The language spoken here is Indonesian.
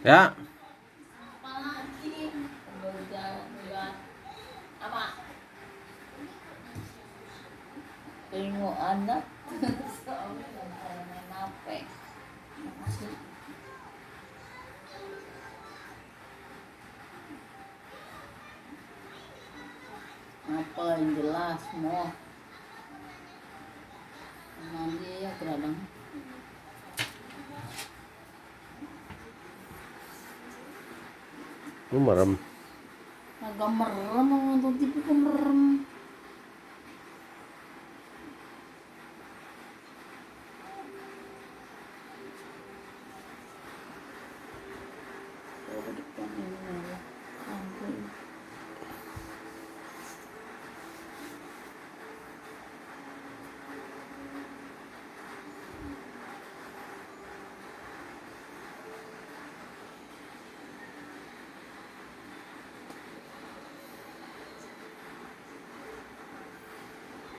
Ya, Apalagi jalan-jalan apa ilmu anak soalnya main HP masih apa yang jelas mau nanti ya kadang lu merem. agak merem nonton TV kok merem. Oh, depan ini.